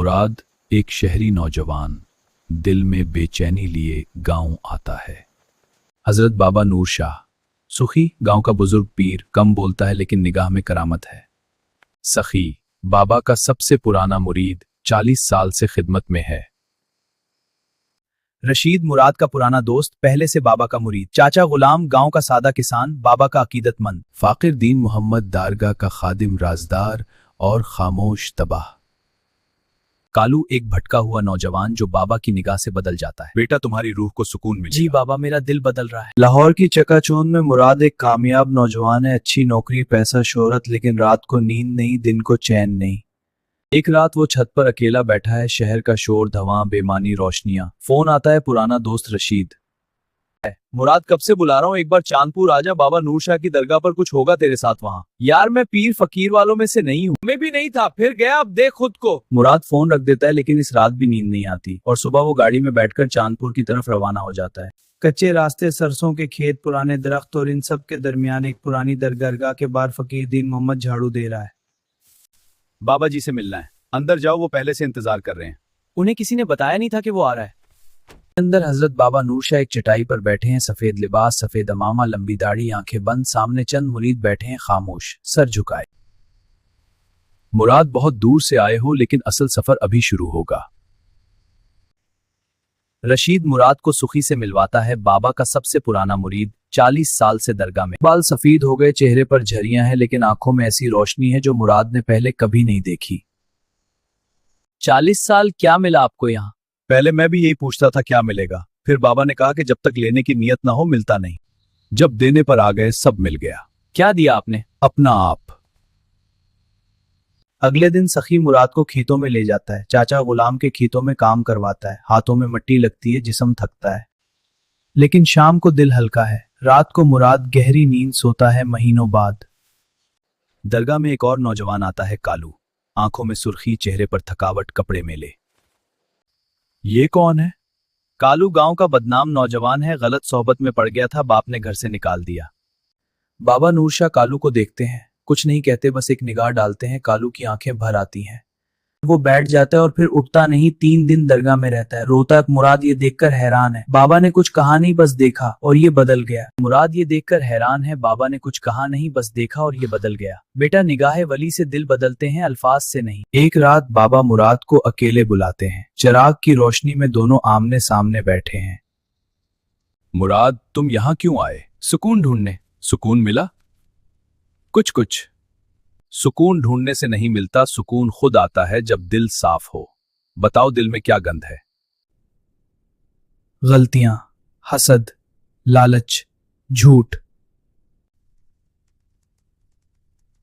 मुराद एक शहरी नौजवान दिल में बेचैनी लिए गांव आता है। हजरत बाबा नूर शाह सुखी गांव का बुजुर्ग पीर, कम बोलता है लेकिन निगाह में करामत है। सखी बाबा का सबसे पुराना मुरीद 40 साल से खिदमत में है। रशीद मुराद का पुराना दोस्त, पहले से बाबा का मुरीद। चाचा गुलाम गांव का सादा किसान, बाबा का अकीदतमंद। फाकिर दीन मोहम्मद दारगाह का खादिम, राजदार और खामोश तबाह। कालू एक भटका हुआ नौजवान जो बाबा की निगाह से बदल जाता है। बेटा, तुम्हारी रूह को सुकून मिलेगा। जी बाबा, मेरा दिल बदल रहा है। लाहौर की चकाचौंध में मुराद एक कामयाब नौजवान है। अच्छी नौकरी, पैसा, शोहरत, लेकिन रात को नींद नहीं, दिन को चैन नहीं। एक रात वो छत पर अकेला बैठा है। शहर का शोर, धुआं, बेमानी रोशनियां। फोन आता है, पुराना दोस्त रशीद। मुराद, कब से बुला रहा हूँ, एक बार चांदपुर आजा, बाबा नूर शाह की दरगाह पर कुछ होगा तेरे साथ वहाँ। यार मैं पीर फकीर वालों में से नहीं हूँ, मैं भी नहीं था, फिर गया, अब देख खुद को। मुराद फोन रख देता है, लेकिन इस रात भी नींद नहीं आती और सुबह वो गाड़ी में बैठकर चांदपुर की तरफ रवाना हो जाता है। कच्चे रास्ते, सरसों के खेत, पुराने दरख्त और इन सब के दरमियान एक पुरानी दरगाह के बाहर फकीर दीन मोहम्मद झाड़ू दे रहा है। बाबा जी से मिलना है, अंदर जाओ, वो पहले से इंतजार कर रहे हैं। उन्हें किसी ने बताया नहीं था कि वो आ रहा है। अंदर हजरत बाबा नूर शाह एक चटाई पर बैठे हैं। सफेद लिबास, सफेद अमामा, लंबी दाढ़ी, आंखें बंद। सामने चंद मुरीद बैठे हैं, खामोश, सर झुकाए। मुराद, बहुत दूर से आए हो, लेकिन असल सफर अभी शुरू होगा। रशीद मुराद को सुखी से मिलवाता है, बाबा का सबसे पुराना मुरीद, 40 साल से दरगाह में। बाल सफेद हो गए, चेहरे पर झरियां हैं, लेकिन आंखों में ऐसी रोशनी है जो मुराद ने पहले कभी नहीं देखी। 40 साल, क्या मिला आपको यहाँ? पहले मैं भी यही पूछता था क्या मिलेगा, फिर बाबा ने कहा कि जब तक लेने की नियत ना हो मिलता नहीं। जब देने पर आ गए, सब मिल गया। क्या दिया आपने? अपना आप। अगले दिन सखी मुराद को खेतों में ले जाता है। चाचा गुलाम के खेतों में काम करवाता है। हाथों में मट्टी लगती है, जिस्म थकता है, लेकिन शाम को दिल हल्का है। रात को मुराद गहरी नींद सोता है, महीनों बाद। दरगाह में एक और नौजवान आता है, कालू, आंखों में सुर्खी, चेहरे पर थकावट, कपड़े मेले। ये कौन है? कालू गांव का बदनाम नौजवान है, गलत सोहबत में पड़ गया था, बाप ने घर से निकाल दिया। बाबा नूर शाह कालू को देखते हैं, कुछ नहीं कहते, बस एक निगाह डालते हैं। कालू की आंखें भर आती हैं। वो बैठ जाता है और फिर उठता नहीं। 3 दिन दरगाह में रहता है, रोता है। मुराद ये देखकर हैरान है। बाबा ने कुछ कहा नहीं, बस देखा और ये बदल गया। मुराद ये देखकर हैरान है, बाबा ने कुछ कहा नहीं, बस देखा और ये बदल गया। बेटा, निगाहे वली से दिल बदलते हैं, अल्फाज से नहीं। एक रात बाबा मुराद को अकेले बुलाते हैं। चिराग की रोशनी में दोनों आमने सामने बैठे हैं। मुराद, तुम यहाँ क्यों आए? सुकून ढूंढने। सुकून मिला? कुछ सुकून ढूंढने से नहीं मिलता, सुकून खुद आता है जब दिल साफ हो। बताओ, दिल में क्या गंध है? गलतियां, हसद, लालच, झूठ।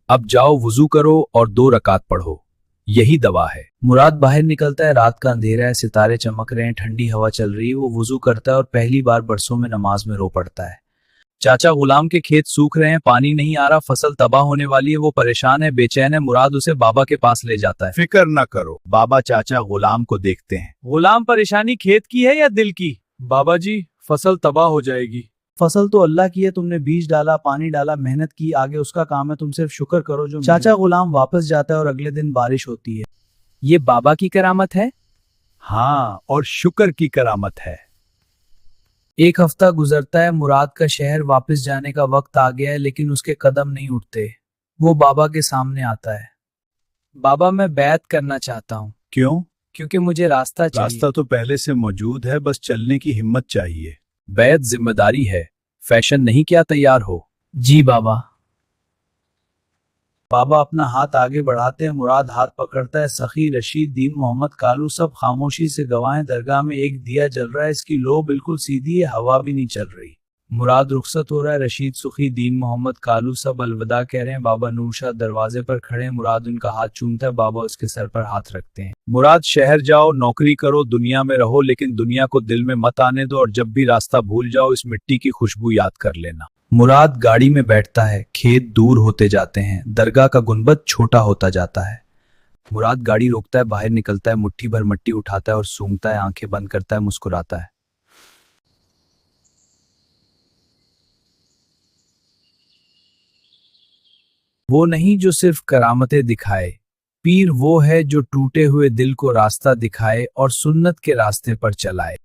अब जाओ, वुजू करो और 2 रकात पढ़ो, यही दवा है। मुराद बाहर निकलता है। रात का अंधेरा है, सितारे चमक रहे हैं, ठंडी हवा चल रही है। वो वुजू करता है और पहली बार बरसों में नमाज में रो पड़ता है। चाचा गुलाम के खेत सूख रहे हैं, पानी नहीं आ रहा, फसल तबाह होने वाली है। वो परेशान है, बेचैन है। मुराद उसे बाबा के पास ले जाता है। फिक्र न करो, बाबा चाचा गुलाम को देखते हैं। गुलाम, परेशानी खेत की है या दिल की? बाबा जी, फसल तबाह हो जाएगी। फसल तो अल्लाह की है, तुमने बीज डाला, पानी डाला, मेहनत की, आगे उसका काम है, तुम सिर्फ शुक्र करो जो। चाचा गुलाम वापस जाता है और अगले दिन बारिश होती है। ये बाबा की करामत है? हाँ, और शुक्र की करामत है। एक हफ्ता गुजरता है। मुराद का शहर वापस जाने का वक्त आ गया है, लेकिन उसके कदम नहीं उठते। वो बाबा के सामने आता है। बाबा, मैं बैत करना चाहता हूँ। क्यों? क्योंकि मुझे रास्ता चाहिए। रास्ता तो पहले से मौजूद है, बस चलने की हिम्मत चाहिए। बैत जिम्मेदारी है, फैशन नहीं। क्या तैयार हो? जी बाबा। बाबा अपना हाथ आगे बढ़ाते हैं। मुराद हाथ पकड़ता है। सखी, रशीद, दीन मोहम्मद, कालू सब खामोशी से गवाह। दरगाह में एक दिया जल रहा है, इसकी लो बिल्कुल सीधी है, हवा भी नहीं चल रही। मुराद रुखसत हो रहा है। रशीद, सुखी, दीन मोहम्मद, कालू सब अलविदा कह रहे हैं। बाबा नूर शाह दरवाजे पर खड़े हैं। मुराद उनका हाथ चूमता है। बाबा उसके सर पर हाथ रखते हैं। मुराद, शहर जाओ, नौकरी करो, दुनिया में रहो, लेकिन दुनिया को दिल में मत आने दो, और जब भी रास्ता भूल जाओ, इस मिट्टी की खुशबू याद कर लेना। मुराद गाड़ी में बैठता है। खेत दूर होते जाते हैं, दरगाह का गुंबद छोटा होता जाता है। मुराद गाड़ी रोकता है, बाहर निकलता है, मुट्ठी भर मट्टी उठाता है और सूंघता है, आंखें बंद करता है, मुस्कुराता है। वो नहीं जो सिर्फ करामतें दिखाए, پیر وہ ہے جو ٹوٹے ہوئے دل کو راستہ دکھائے اور سنت کے راستے پر چلائے۔